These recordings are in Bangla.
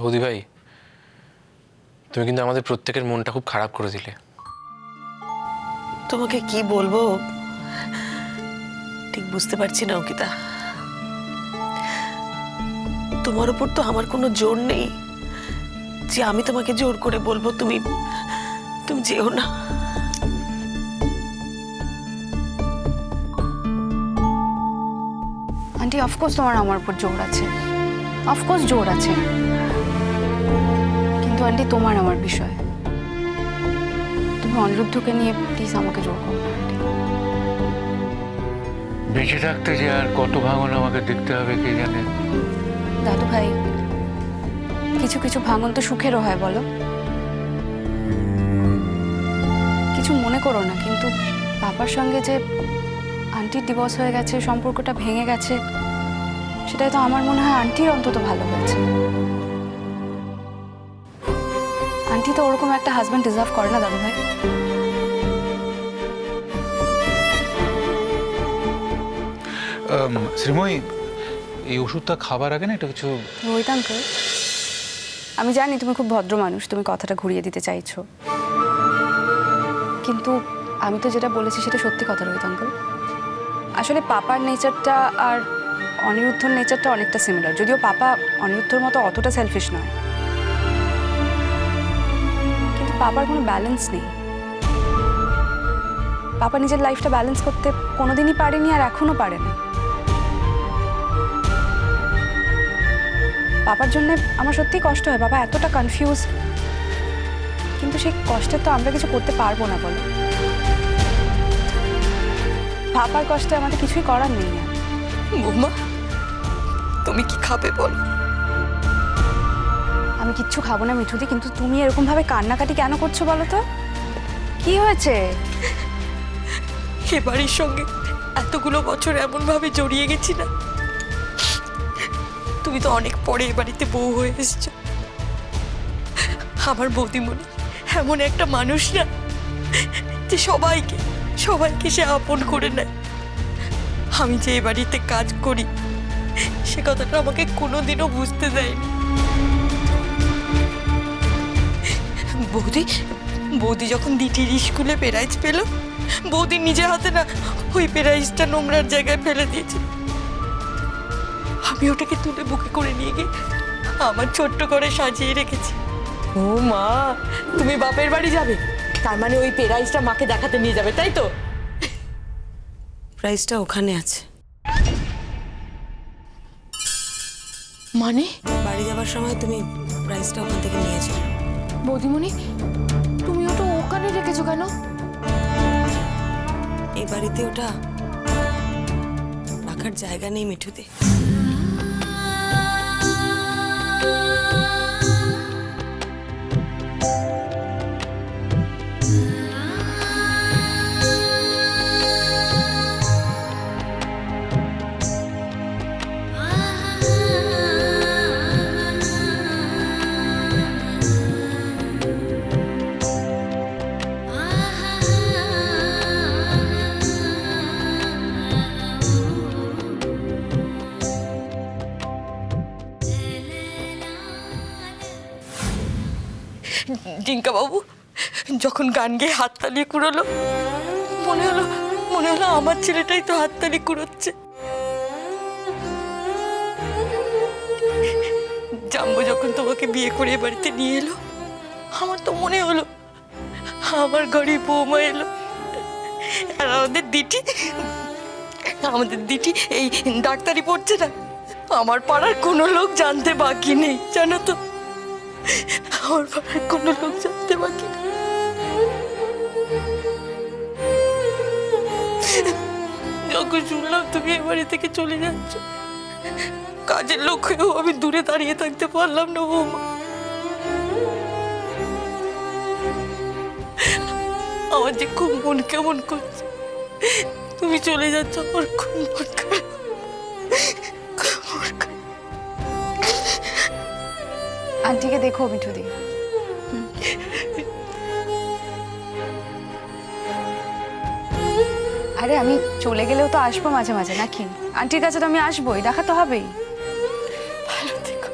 বৌদি ভাই, তুমি কিন্তু আমাদের প্রত্যেকের মনটা খুব খারাপ করে দিলে। তোমাকে কি বলবো ঠিক বুঝতে পারছি না অঙ্কিতা। তোমার উপর তো আমার কোনো জোর নেই যে আমি তোমাকে জোর করে বলবো তুমি তুমি যেও না। আন্টি, অফকোর্স তোমার আমার উপর জোর আছে, অফকোর্স জোর আছে, কিন্তু আন্টি তোমার আমার বিষয়। তুমি অনিরুদ্ধকে নিয়ে প্লিজ আমাকে জোর করো না আন্টি। বেঁচে থাকতে যে আর কত ভাঙন আমাকে দেখতে হবে কে জানে। দাদু ভাই, কিছু কিছু ভাঙন তো সুখেরও হয় বলো। কিছু মনে করো না, কিন্তু বাবার সঙ্গে যে আন্টির ডিভোর্স হয়ে গেছে, সম্পর্কটা ভেঙে গেছে, সেটাই তো আমার মনে হয় আন্টির অন্তত ভালো হয়েছে। আন্টি তো ওরকম একটা হাজব্যান্ড ডিজার্ভ করে না দাদু ভাই। শ্রীময়ী, এই ওষুধটা খাবার আগে না এটা কিছু। রোহিত আঙ্কেল, আমি জানি তুমি খুব ভদ্র মানুষ, তুমি কথাটা ঘুরিয়ে দিতে চাইছো, কিন্তু আমি তো যেটা বলেছি সেটা সত্যি কথা রোহিত আঙ্কেল। আসলে পাপার নেচারটা আর অনিরুদ্ধর নেচারটা অনেকটা সিমিলার, যদিও পাপা অনিরুদ্ধর মতো অতটা সেলফিশ নয়, কিন্তু পাপার কোনো ব্যালেন্স নেই। পাপা নিজের লাইফটা ব্যালেন্স করতে কোনোদিনই পারেনি, আর এখনো পারে না। পাপার জন্য আমার সত্যিই কষ্ট হয়, বাবা এতটা কনফিউজ, কিন্তু সেই কষ্টে তো আমরা কিছু করতে পারবো না বলো। পাপার কষ্টে আমাদের কিছুই করার নেই। বৌমা, তুমি কি খাবে বল? আমি কিচ্ছু খাবো না মিঠুদি, কিন্তু তুমি এরকম ভাবে কান্নাকাটি কেন করছো বলো তো? কি হয়েছে? এ বাড়ির সঙ্গে এতগুলো বছর এমন ভাবে জড়িয়ে গেছি না। তুমি তো অনেক পরে এ বাড়িতে বউ হয়ে এসেছো। আমার বৌদিমণি এমন একটা মানুষ না যে সবাইকে সে আপন করে নেয়। আমি যে এ বাড়িতে কাজ করি সে কথাটা আমাকে কোনোদিনও বুঝতে দেয়নি। বৌদি যখন দিটির স্কুলে প্রাইজ পেল, বৌদি নিজে হাতে না ওই প্রাইজটা নোংরার জায়গায় ফেলে দিয়েছে। আমি ওটাকে তুলে বুকে করে নিয়ে গিয়ে আমার ছোট্ট করে সাজিয়ে রেখেছি। ও মা, তুমি বাপের বাড়ি যাবে, তার মানে ওই প্রাইজটা মাকে দেখাতে নিয়ে যাবে, তাই তো? প্রাইজটা ওখানে আছে। মানে বাড়ি যাবার সময় তুমি প্রাইজটা ওখান থেকে নিয়ে যাও। বৌদিমণি, তুমি ওটা ওখানে রেখেছো কেন? এই বাড়িতে ওটা রাখার জায়গা নেই মিঠুতে। ডিঙ্কা বাবু যখন গান গেয়ে হাততালি কুড়োলো, মনে হলো আমার ছেলেটাই তো হাততালি কুড়োচ্ছে। জাম্বু যখন তোমাকে বিয়ে করে এ বাড়িতে নিয়ে এলো, আমার তো মনে হলো আমার ঘরে বৌমা এলো। আর আমাদের দিটি এই ডাক্তারি পড়ছে না, আমার পাড়ার কোনো লোক জানতে বাকি নেই, জানো তো? আমার পাড়ার কোনো লোক জানতে বাকি নেই। যখন শুনলাম তুমি এ বাড়ি থেকে চলে যাচ্ছ, কাজের লোক হয়েও আমি দূরে দাঁড়িয়ে থাকতে পারলাম না বৌমা। আমার যে খুব মন কেমন করছে, তুমি চলে যাচ্ছ, আমার খুব মন খারাপ। আন্টিকে দেখো মিঠুদি। আরে আমি চলে গেলেও তো আসবো মাঝে মাঝে, নাকি? আন্টির কাছে তো আমি আসবোই, দেখা তো হবেই। ভালো থেকো।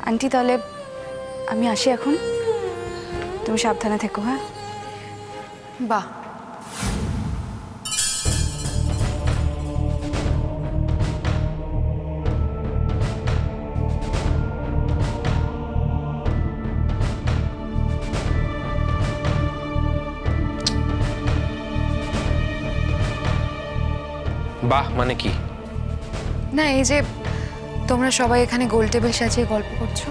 আন্টি তাহলে আমি আসি এখন, তুমি সাবধানে থেকো। হ্যাঁ, বাহ, বাহ মানে কি? না এই যে তোমরা সবাই এখানে গোল টেবিল সাজিয়ে গল্প করছো,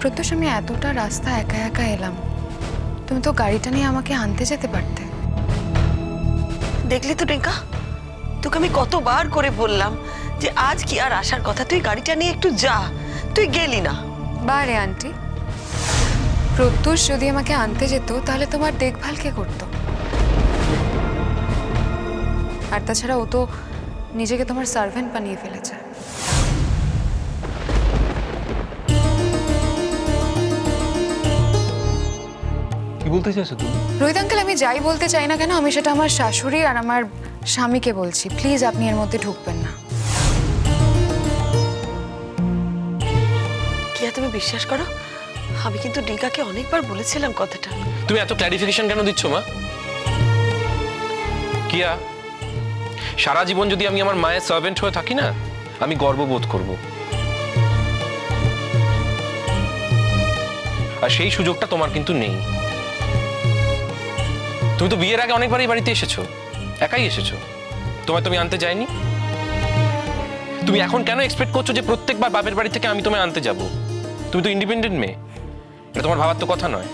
প্রত্যুষ আমি এতটা রাস্তা একা একা এলাম, তুমি তো গাড়িটা নিয়ে আমাকে আনতে যেতে পারতে। দেখলি তো টিঙ্কা, তোকে আমি কতবার করে বললাম যে আজ কি আর আসার কথা, তুই গাড়িটা নিয়ে একটু যা, তুই গেলি না। বারে আন্টি, প্রত্যুষ যদি আমাকে আনতে যেত তাহলে তোমার দেখভাল কে করতো? আর তাছাড়া ও তো নিজেকে তোমার সার্ভেন্ট বানিয়ে ফেলেছে। কি বলতে চাইছো তুমি? রোহিত আঙ্কেল, আমি যাই বলতে চাই না কেন, আমি সেটা আমার শাশুড়ি আর আমার স্বামীকে বলছি, প্লিজ আপনি এর মধ্যে ঢুকবেন না। কিয়া তুমি বিশ্বাস করো, আমি কিন্তু টিঙ্কাকে অনেকবার বলেছিলাম কথাটা। তুমি এত ক্ল্যারিফিকেশন কেন দিচ্ছ মা? কিয়া, সারা জীবন যদি আমি আমার মায়ের সার্ভেন্ট হয়ে থাকি না, আমি গর্ববোধ করব। আর সেই সুযোগটা তোমার কিন্তু নেই। তুমি তো বিয়ের আগে অনেকবার এই বাড়িতে এসেছো, একাই এসেছো, তোমায় তুমি আনতে যাইনি। তুমি এখন কেন এক্সপেক্ট করছো যে প্রত্যেকবার বাপের বাড়ি থেকে আমি তোমায় আনতে যাব? তুমি তো ইন্ডিপেন্ডেন্ট মেয়ে, এটা তোমার ভাবার তো কথা নয়।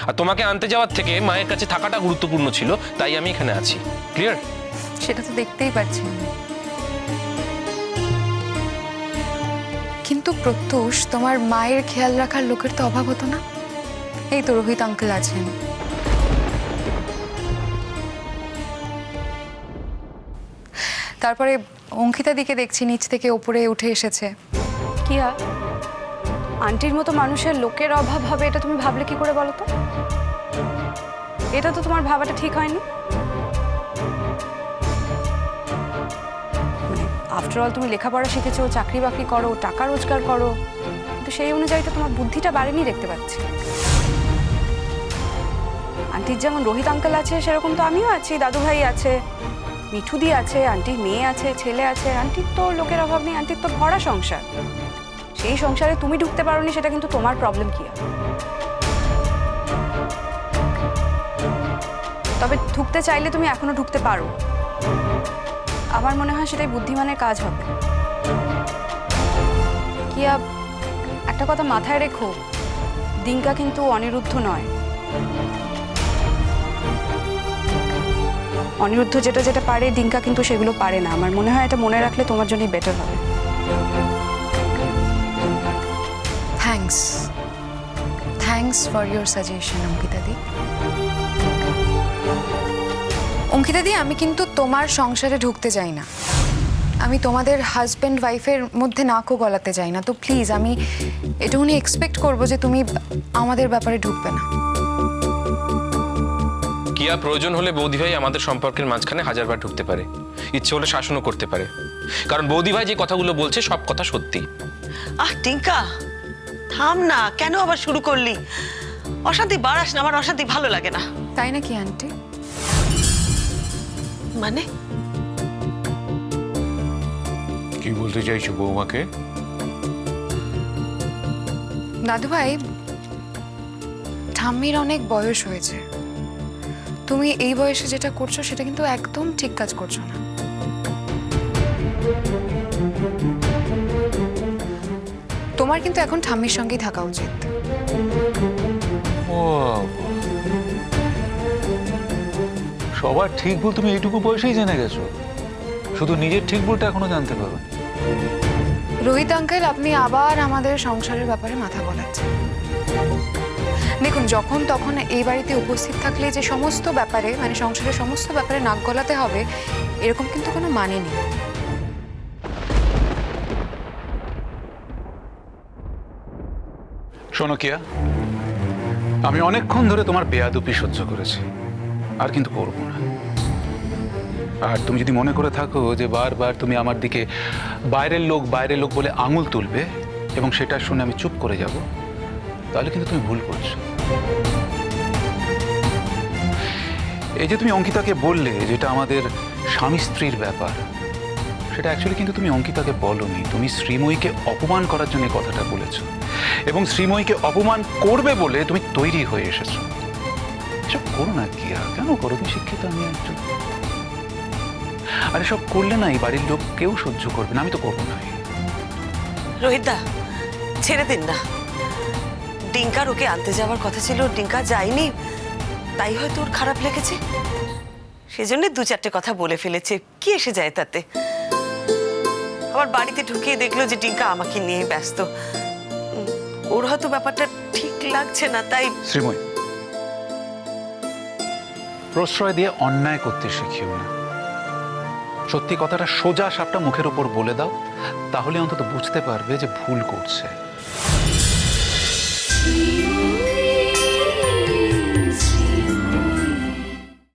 আর তোমাকে আনতে যাওয়ার থেকে মায়ের কাছে থাকাটা গুরুত্বপূর্ণ ছিল, তাই আমি এখানে আছি। ক্লিয়ার? সেটা তো দেখতেই পাচ্ছি আমি। কিন্তু প্রত্যুষ, তোমার মায়ের খেয়াল রাখার লোকের তো অভাব হতো না? এই তো রোহিত আঙ্কেল আছেন। তারপরে অঙ্কিতা দিকে দেখছি নিচ থেকে ওপরে উঠে এসেছে। কিয়া, আন্টির মতো মানুষের লোকের অভাব হবে এটা তুমি ভাবলে কি করে বলো তো? এটা তো তোমার ভাবাটা ঠিক হয়নি। আফটার অল তুমি লেখাপড়া শিখেছো, চাকরি বাকরি করো, টাকা রোজগার করো, কিন্তু সেই অনুযায়ী তো তোমার বুদ্ধিটা বাড়েনি দেখতে পাচ্ছি। আন্টির যেমন রোহিত আঙ্কেল আছে, সেরকম তো আমিও আছি, দাদু ভাই আছে, মিঠুদি আছে, আন্টির মেয়ে আছে, ছেলে আছে। আন্টির তো লোকের অভাব নেই, আন্টির তো ভরা সংসার। সেই সংসারে তুমি ঢুকতে পারোনি, সেটা কিন্তু তোমার প্রবলেম। কি তবে ঢুকতে চাইলে তুমি এখনো ঢুকতে পারো। আমার মনে হয় সেটাই বুদ্ধিমানের কাজ হবে। কিয়া, একটা কথা মাথায় রেখো, ডিঙ্কা কিন্তু অনিরুদ্ধ নয়। অনিরুদ্ধ যেটা যেটা পারে, ডিঙ্কা কিন্তু সেগুলো পারে না। আমার মনে হয় এটা মনে রাখলে তোমার জন্যই বেটার হবে। Thanks for your suggestion Ankita di. Ankita di, আমি কিন্তু তোমার সংসারে ঢুকতে চাই না, আমি তোমাদের হাজব্যান্ড ওয়াইফের মধ্যে নাকও গলাতে চাই না। তো প্লিজ আমি এটুকুনি এক্সপেক্ট করবো যে তুমি আমাদের ব্যাপারে ঢুকবে না। কিয়া, প্রয়োজন হলে বৌদি ভাই আমাদের সম্পর্কের মাঝখানে হাজারবার ঢুকতে পারে, ইচ্ছে হলে শাসনও করতে পারে, কারণ বৌদি ভাই যে কথাগুলো বলছে সব কথা সত্যি। আহ টিঙ্কা, থাম না, কেন আবার শুরু করলি? অশান্তি বাড়াস না, আমার অশান্তি ভালো লাগে না। তাই নাকি আন্টি? মানে কি বলতে চাইছো বৌমাকে? দাদু ভাই, ঠাম্মির অনেক বয়স হয়েছে, তুমি এই বয়সে যেটা করছো সেটা কিন্তু একদম ঠিক কাজ করছো না। তোমার কিন্তু এখন ঠাম্মির সঙ্গেই থাকা উচিত। ও, সবার ঠিক ভুল তুমি এইটুকু বয়সেই জেনে গেছো, শুধু নিজের ঠিক ভুলটা এখনো জানতে পারো। রোহিত আঙ্কেল, আপনি আবার আমাদের সংসারের ব্যাপারে মাথা গলাচ্ছেন। দেখুন, যখন তখন এই বাড়িতে উপস্থিত থাকলে যে সমস্ত ব্যাপারে, মানে সংসারের সমস্ত ব্যাপারে নাক গলাতে হবে, এরকম কিন্তু কোনো মানে নেই। শোনো কিয়া, আমি অনেকক্ষণ ধরে তোমার বেয়াদুপি সহ্য করেছি, আর কিন্তু করবো না। আর তুমি যদি মনে করে থাকো যে বারবার তুমি আমার দিকে বাইরের লোক বলে আঙুল তুলবে এবং সেটা শুনে আমি চুপ করে যাব, তাহলে কিন্তু তুমি ভুল করছো। এই যে তুমি অঙ্কিতাকে বললে যেটা আমাদের স্বামী স্ত্রীর ব্যাপার, সেটা অ্যাকচুয়ালি কিন্তু তুমি অঙ্কিতাকে বলনি, তুমি শ্রীময়ীকে অপমান করার জন্য কথাটা বলেছো এবং শ্রীময়ীকে অপমান করবে বলে তুমি তৈরি হয়ে এসেছো। এসব করো না কিয়া, কেন করো? তুমি শিক্ষিত, আমি একজন। আর এসব করলে না এই বাড়ির লোক কেউ সহ্য করবে না, আমি তো করবো না। রোহিতদা, ছেড়ে দিন না। ডিঙ্কার ওকে আনতে যাওয়ার কথা ছিল, ডিঙ্কা যায়নি, তাই হয়তো ওর খারাপ লেগেছে, সেজন্য দু চারটে কথা বলে ফেলেছে। কি এসে যায় তাতে? আবার বাড়িতে ঢুকিয়ে দেখলো যে ডিঙ্কা আমাকে নিয়ে ব্যস্ত, ওর হয়তো ব্যাপারটা ঠিক লাগছে না, তাই। শ্রীময়ী, প্রশ্রয় দিয়ে অন্যায় করতে শিখিও না। সত্যি কথাটা সোজা সাপটা মুখের উপর বলে দাও, তাহলে অন্তত বুঝতে পারবে যে ভুল করছে।